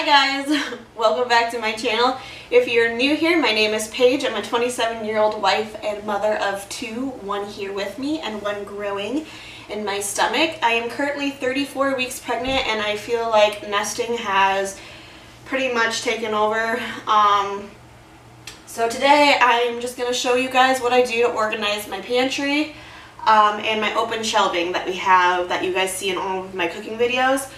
guys, welcome back to my channel. If you're new here, my name is Paige. I'm a 27-year-old wife and mother of two, one here with me and one growing in my stomach. I am currently 34 weeks pregnant and I feel like nesting has pretty much taken over. So today I'm just going to show you guys what I do to organize my pantry and my open shelving that we have that you guys see in all of my cooking videos.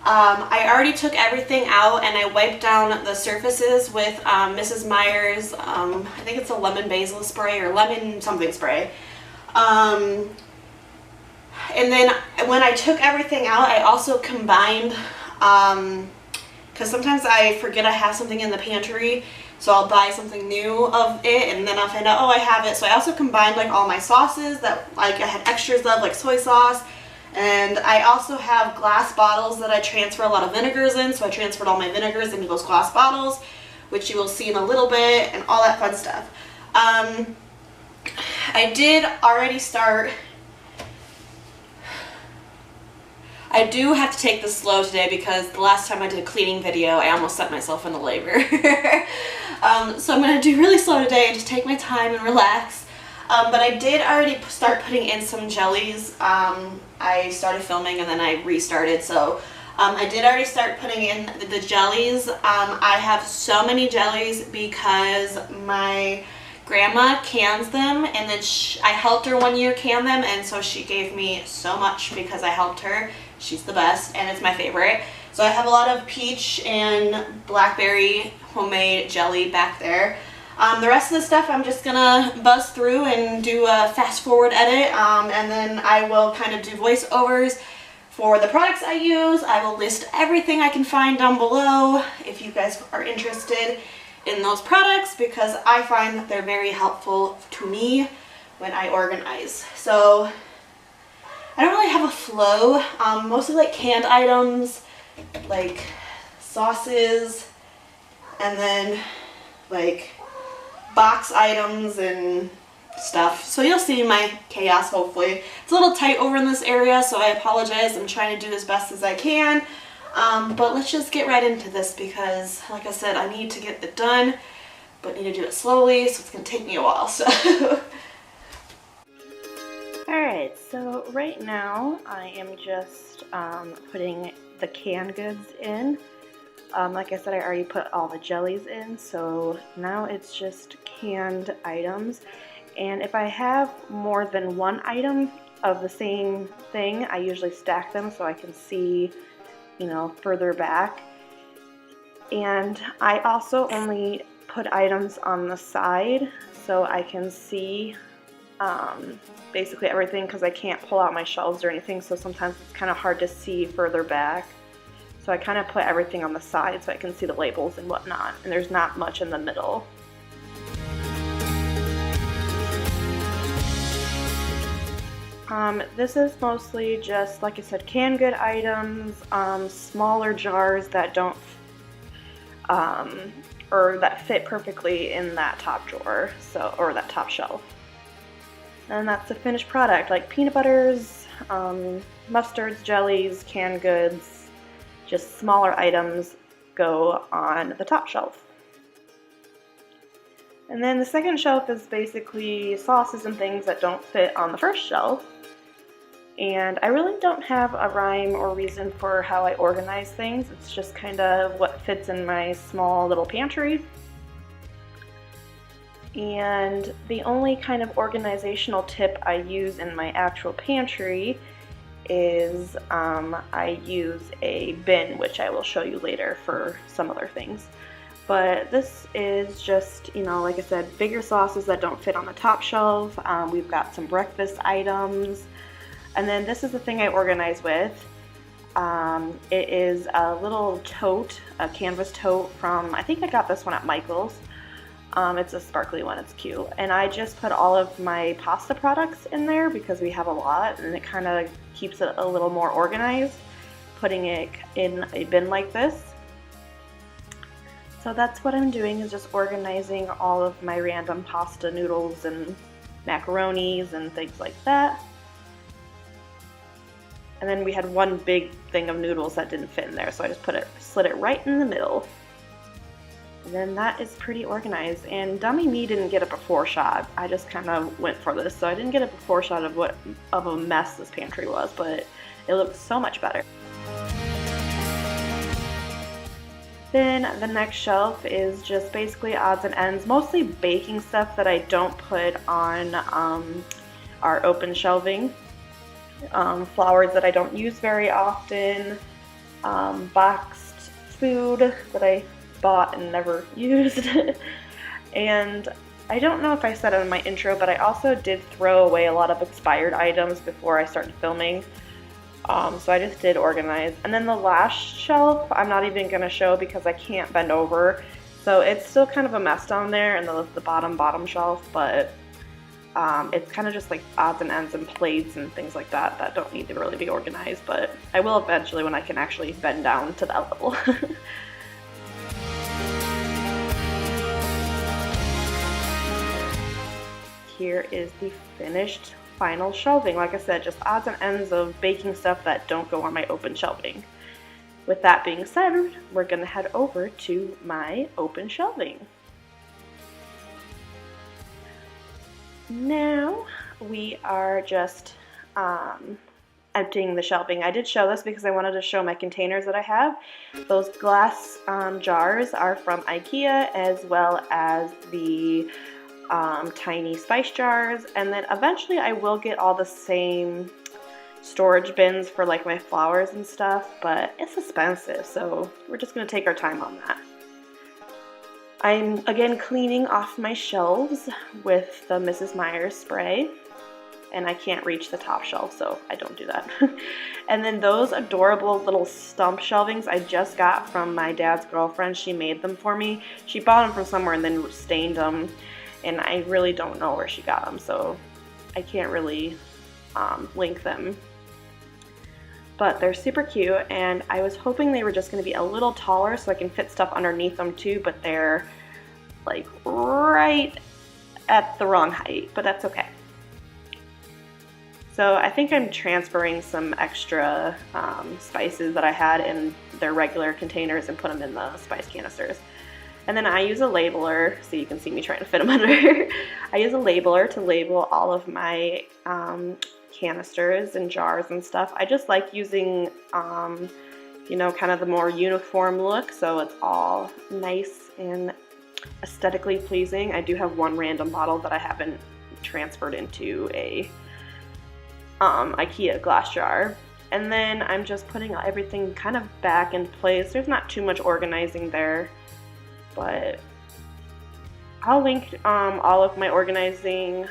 I already took everything out and I wiped down the surfaces with Mrs. Meyer's, I think it's a lemon basil spray or lemon something spray. And then when I took everything out, I also combined, because sometimes I forget I have something in the pantry, so I'll buy something new of it and then I'll find out, oh, I have it. So I also combined like all my sauces that like I had extras of, like soy sauce. And I also have glass bottles that I transfer a lot of vinegars in, so I transferred all my vinegars into those glass bottles, which you will see in a little bit, and all that fun stuff. I did already start. I do have to take this slow today because the last time I did a cleaning video, I almost set myself into labor. So I'm going to do really slow today and just take my time and relax. But I did already start putting in some jellies. I started filming and then I restarted, so I did already start putting in the jellies. I have so many jellies because my grandma cans them, and then I helped her one year can them, and so she gave me so much because I helped her. She's the best and it's my favorite. So I have a lot of peach and blackberry homemade jelly back there. The rest of the stuff I'm just gonna buzz through and do a fast forward edit, and then I will kind of do voiceovers for the products I use. I will list everything I can find down below if you guys are interested in those products, because I find that they're very helpful to me when I organize. So I don't really have a flow, mostly like canned items, like sauces, and then like box items and stuff. So you'll see my chaos, hopefully. It's a little tight over in this area, so I apologize. I'm trying to do as best as I can. But let's just get right into this because, like I said, I need to get it done, but need to do it slowly, so it's going to take me a while. So. Alright, so right now I am just putting the canned goods in. Like I said, I already put all the jellies in, so now it's just canned items. And if I have more than one item of the same thing, I usually stack them so I can see, you know, further back. And I also only put items on the side so I can see basically everything, because I can't pull out my shelves or anything, so sometimes it's kind of hard to see further back. So I kind of put everything on the side so I can see the labels and whatnot, and there's not much in the middle. This is mostly just, like I said, canned good items, smaller jars that don't, or that fit perfectly in that top drawer, so, or that top shelf. And that's the finished product, like peanut butters, mustards, jellies, canned goods. Just smaller items go on the top shelf. And then the second shelf is basically sauces and things that don't fit on the first shelf. And I really don't have a rhyme or reason for how I organize things. It's just kind of what fits in my small little pantry. And the only kind of organizational tip I use in my actual pantry is I use a bin, which I will show you later for some other things. But this is just, you know, like I said, bigger sauces that don't fit on the top shelf. We've got some breakfast items. And then this is the thing I organize with. It is a little tote, a canvas tote from, I think I got this one at Michael's. It's a sparkly one, it's cute. And I just put all of my pasta products in there because we have a lot, and it kind of keeps it a little more organized, putting it in a bin like this. So that's what I'm doing, is just organizing all of my random pasta noodles and macaronis and things like that. And then we had one big thing of noodles that didn't fit in there, so I just slid it right in the middle. And then that is pretty organized. And dummy me didn't get a before shot. I just kind of went for this, so I didn't get a before shot of what of a mess this pantry was, but it looks so much better. Then the next shelf is just basically odds and ends, mostly baking stuff that I don't put on our open shelving. Flours that I don't use very often, boxed food that I bought and never used. And I don't know if I said it in my intro, but I also did throw away a lot of expired items before I started filming. So I just did organize. And then the last shelf, I'm not even going to show because I can't bend over. So it's still kind of a mess down there in the bottom shelf, but it's kind of just like odds and ends and plates and things like that that don't need to really be organized, but I will eventually when I can actually bend down to that level. Here is the finished final shelving. Like I said, just odds and ends of baking stuff that don't go on my open shelving. With that being said, we're going to head over to my open shelving. Now we are just emptying the shelving. I did show this because I wanted to show my containers that I have. Those glass jars are from IKEA, as well as the tiny spice jars, and then eventually I will get all the same storage bins for like my flowers and stuff, but it's expensive, so we're just going to take our time on that. I'm again cleaning off my shelves with the Mrs. Meyer's spray, and I can't reach the top shelf, so I don't do that. And then those adorable little stump shelvings I just got from my dad's girlfriend. She made them for me. She bought them from somewhere and then stained them, and I really don't know where she got them, so I can't really link them. But they're super cute, and I was hoping they were just going to be a little taller so I can fit stuff underneath them too, but they're like right at the wrong height, but that's okay. So I think I'm transferring some extra spices that I had in their regular containers and put them in the spice canisters. And then I use a labeler, so you can see me trying to fit them under. I use a labeler to label all of my canisters and jars and stuff. I just like using, you know, kind of the more uniform look, so it's all nice and aesthetically pleasing. I do have one random bottle that I haven't transferred into a IKEA glass jar. And then I'm just putting everything kind of back in place. There's not too much organizing there, but I'll link all of my organizing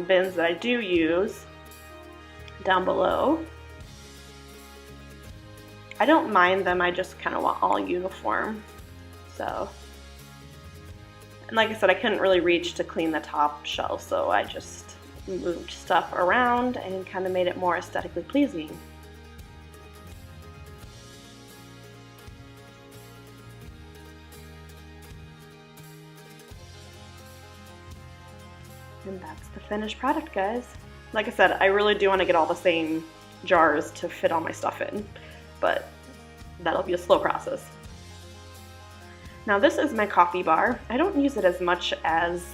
bins that I do use down below. I don't mind them, I just kind of want all uniform. So, and like I said, I couldn't really reach to clean the top shelf, so I just moved stuff around and kind of made it more aesthetically pleasing. And that's the finished product, guys. Like I said, I really do want to get all the same jars to fit all my stuff in, but that'll be a slow process. Now this is my coffee bar. I don't use it as much as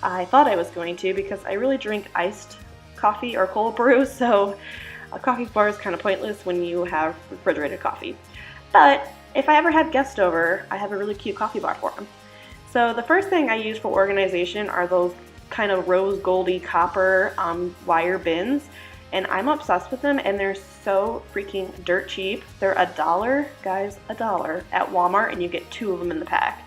I thought I was going to because I really drink iced coffee or cold brew, so a coffee bar is kind of pointless when you have refrigerated coffee. But if I ever have guests over, I have a really cute coffee bar for them. So the first thing I use for organization are those kind of rose goldy copper wire bins, and I'm obsessed with them, and they're so freaking dirt cheap. They're $1, guys, $1 at Walmart, and you get 2 of them in the pack.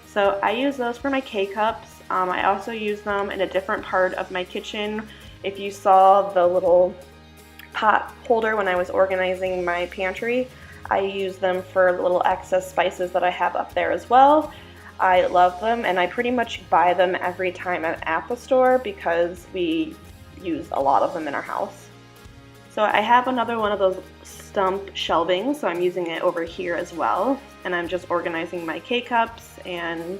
So I use those for my K-cups. I also use them in a different part of my kitchen. If you saw the little pot holder when I was organizing my pantry, I use them for little excess spices that I have up there as well. I love them, and I pretty much buy them every time I'm at the store because we use a lot of them in our house. So I have another one of those stump shelving, so I'm using it over here as well, and I'm just organizing my K-cups and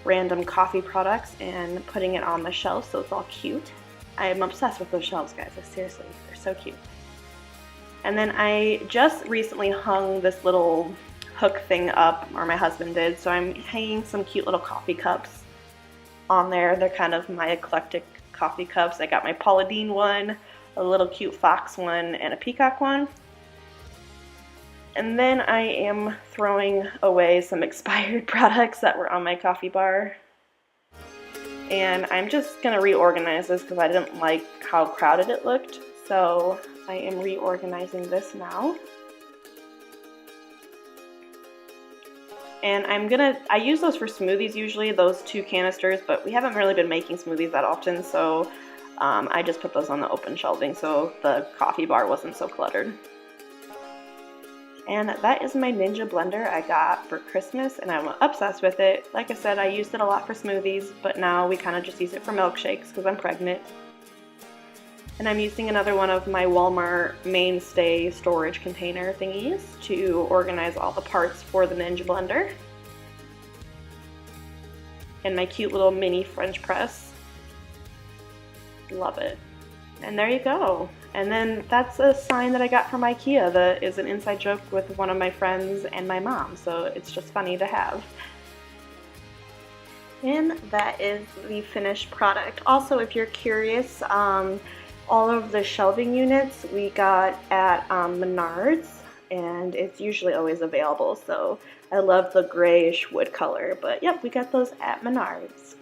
random coffee products and putting it on the shelf so it's all cute. I am obsessed with those shelves, guys. Seriously, they're so cute. And then I just recently hung this little hook thing up, or my husband did, so I'm hanging some cute little coffee cups on there. They're kind of my eclectic coffee cups. I got my Paula Deen one, a little cute fox one, and a peacock one. And then I am throwing away some expired products that were on my coffee bar. And I'm just going to reorganize this because I didn't like how crowded it looked. So I am reorganizing this now. And I use those for smoothies usually, those 2 canisters, but we haven't really been making smoothies that often, so I just put those on the open shelving so the coffee bar wasn't so cluttered. And that is my Ninja blender I got for Christmas, and I'm obsessed with it. Like I said, I used it a lot for smoothies, but now we kind of just use it for milkshakes because I'm pregnant. And I'm using another one of my Walmart mainstay storage container thingies to organize all the parts for the Ninja blender. And my cute little mini French press. Love it. And there you go. And then that's a sign that I got from IKEA that is an inside joke with one of my friends and my mom, so it's just funny to have. And that is the finished product. Also, if you're curious, all of the shelving units we got at Menards, and it's usually always available, so I love the grayish wood color, but yep, we got those at Menards.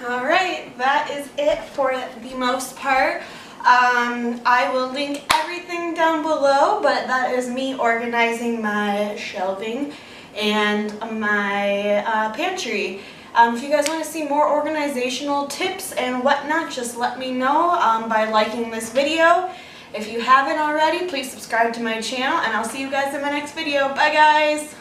Alright, that is it for the most part. I will link everything down below, but that is me organizing my shelving and my pantry. If you guys want to see more organizational tips and whatnot, just let me know by liking this video. If you haven't already, please subscribe to my channel, and I'll see you guys in my next video. Bye guys!